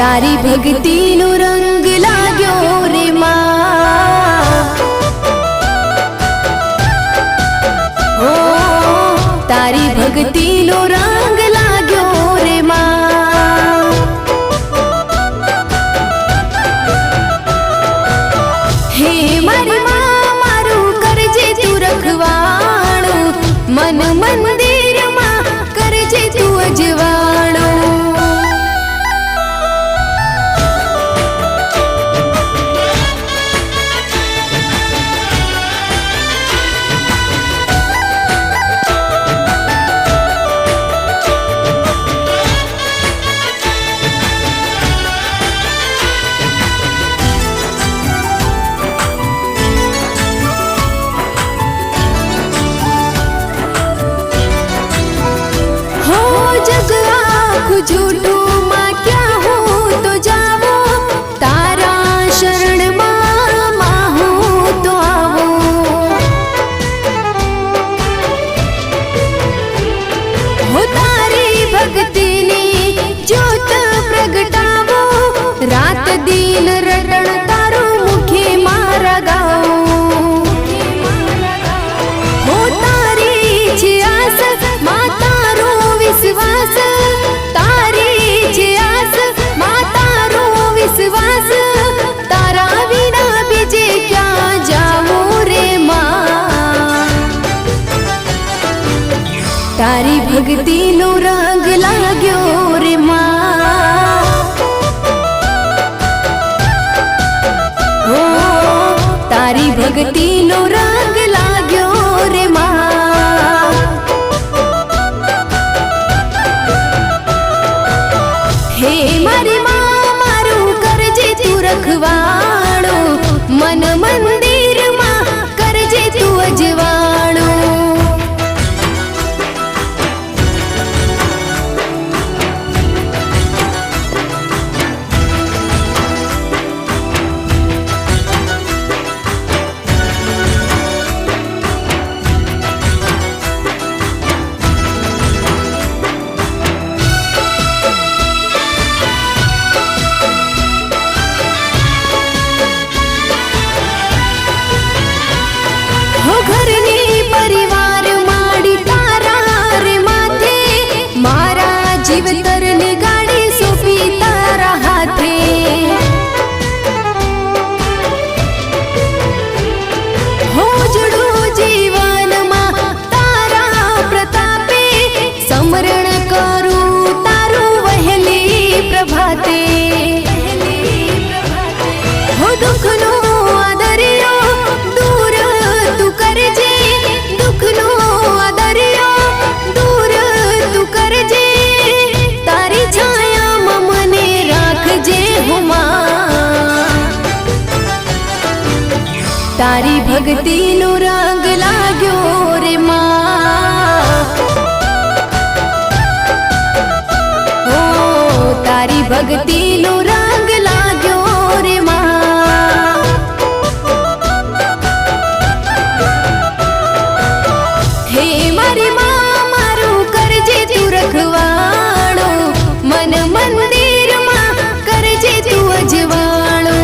तारी भक्ति नो रंग लाग्यो रे मां। ओ तारी भक्ति नो रंग लाग्यो रे मां। हे मारी मां मारू करजे तू रखवाणो, मन मंदिर मां करजे तू अजवाणो। झूठू माँ क्या हो तो जावो, तारा शरण माँ हो तो आवो। हो तारी भक्ति ने ज्योत प्रगटावो, रात दिन रटण तारो मुखे मारा गाओ। हो तारी छे आस माँ तारो विश्वास, विश्वास तारा बिना बीजे क्या जाओ रे मां। तारी भक्ति नो रंग लाग्यो रे मां। ओ तारी भक्ति नो रंग लाग्यो रे मां। हे मारी मां रखवाणो, मन मंदिर मां करजे तू अजवाणो। घरनी परिवार माड़ी तारा रे माथे, मारा जीव तरनी गाड़ी सोपी तारा हाथे। हो जुड़ू जीवन मा तारा प्रतापे, समरण करू तारू वहेली प्रभाते। हो दुख नो आदरियो दूर तू करजे, दुख नो आदरियो दूर तू करजे। तारी छाया मने राखजे हो मां। तारी भक्ति नो रंग लाग्यो रे मां। ओ तारी भक्ति नो रंग लाग्यो रे मां। हे मारी मां मारू करजे तू रखवाणो, मन मंदिर मां करजे तू अजवाणो।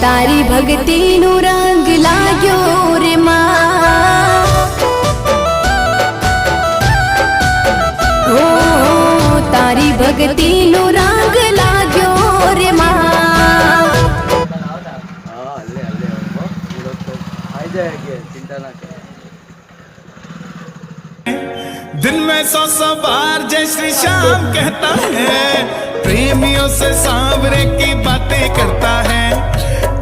तारी भक्ति नु रंग लाग्यो रे माँ। ओ तारी भक्ति नो रंग लाग्यो रे माँ। चिंता ना कर। दिन में 100 बार जय श्री श्याम कहता है, प्रेमियों से सांवरे की बातें करता है,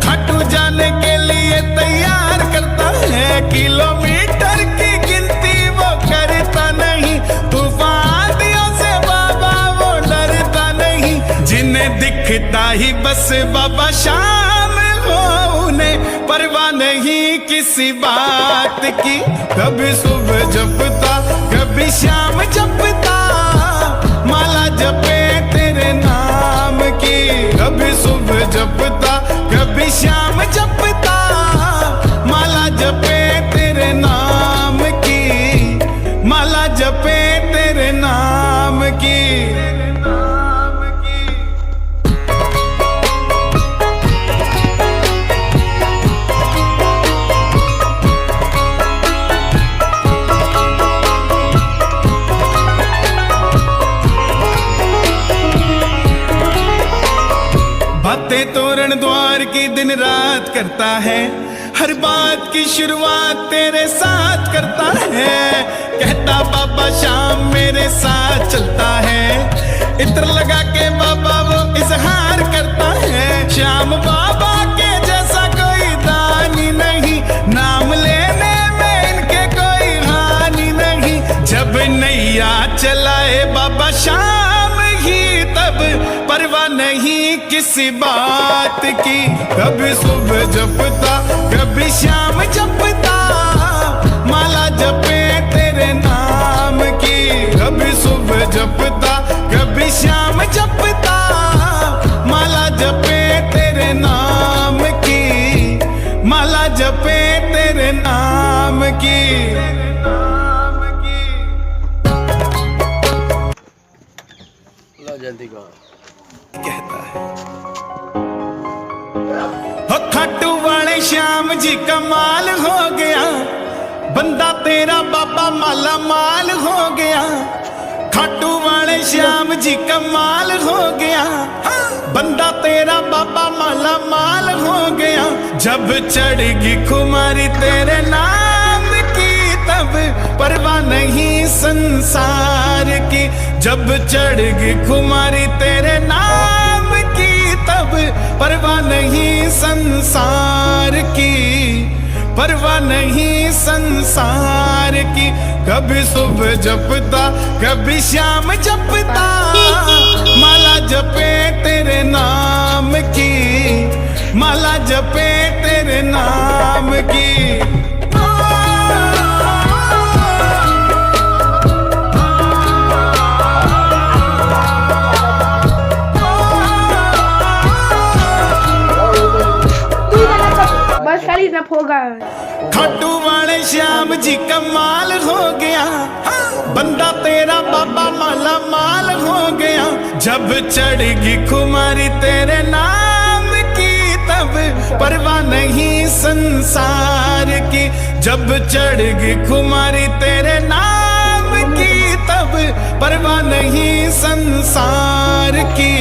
खाटू जाने के लिए तैयार करता है, किलोमीटर की गिनती वो करता नहीं, तूफानियों से बाबा वो डरता नहीं, जिन्हें दिखता ही बस बाबा शामिल हो, उन्हें परवाह नहीं किसी बात की, कभी सुबह जपता कभी शाम जपता, माला जपे तेरे नाम की, कभी सुबह जपता कभी शाम जपता, माला जपे तेरे नाम की, माला जपे तेरे नाम की। बातें तोरण द्वार की दिन रात करता है, हर बात की शुरुआत तेरे साथ करता है, कहता बाबा शाम मेरे साथ चलता है, इत्र लगा के बाबा वो इजहार करता है, श्याम बाबा के जैसा कोई दानी नहीं, नाम लेने में इनके कोई हानि नहीं, जब नैया चलाए बाबा शाम ही तब परवाह नहीं किसी बात की, कभी सुबह जपता कभी शाम जपता, माला जपे तेरे नाम की, कभी सुबह जपता कभी शाम जपता, माला जपे तेरे नाम की, माला जपे तेरे नाम की। लो जल्दी को कहता है खाटू वाले श्याम जी कमाल हो गया, बंदा तेरा बाबा माला माल हो गया, खाटू वाले श्याम जी कमाल हो गया, बंदा तेरा बाबा माला माल हो गया, जब चढ़ेगी खुमारी तेरे नाम की, तब परवाह नहीं संसार की, जब चढ़ेगी खुमारी तेरे नाम की, तब परवाह नहीं संसार की, परवाह नहीं संसार की, कभी सुबह जपता कभी शाम जपता, माला जपे तेरे नाम की, माला जपे तेरे नाम की। बस खाली नफ होगा। खाटू वाले श्याम जी कमाल हो गया, बंदा तेरा बाबा माला माल हो गया, जब चढ़ेगी खुमारी तेरे नाम की, तब परवाह नहीं संसार की, जब चढ़ेगी खुमारी तेरे नाम की, तब परवाह नहीं संसार की,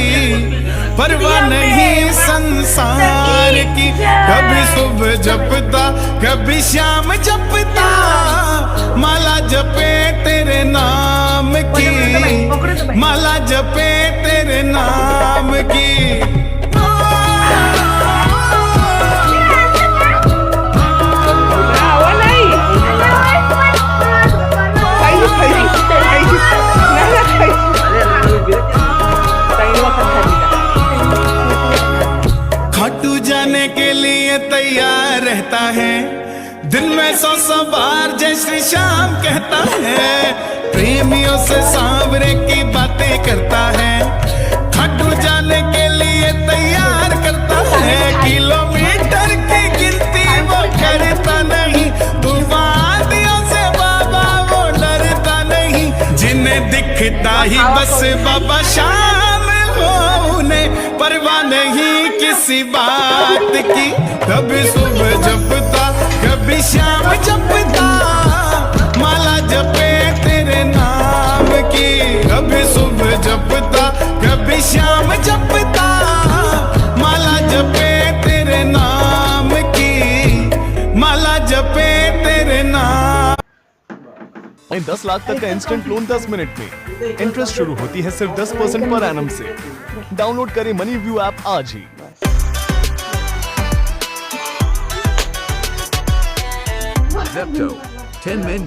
परवाह नहीं संसार की, कभी सुबह जपता कभी शाम जपता, माला जपे तेरे नाम की, माला जपे तेरे नाम की। खाटू जाने के लिए तैयार रहता है, दिन में 100 बार जय श्री श्याम कहता है, प्रेमियों से सांवरे की बातें करता है, खाटू जाने के लिए तैयार करता है, किलोमीटर की गिनती वो करता नहीं, तूफानियों से बाबा वो डरता नहीं, जिन्हें दिखता ही बस बाबा शामिल हो, उन्हें परवाह नहीं किसी बात की, कभी सुबह जपता कभी शाम जपता माला जपे तेरे नाम की, कभी सुबह जपता कभी शाम जपता माला जपे तेरे नाम की, माला जपे तेरे नाम। 10 लाख तक का इंस्टेंट लोन 10 मिनट में। इंटरेस्ट शुरू होती है सिर्फ 10% पर एनम से। डाउनलोड करें मनी व्यू ऐप आज ही। Zepto. 10 men.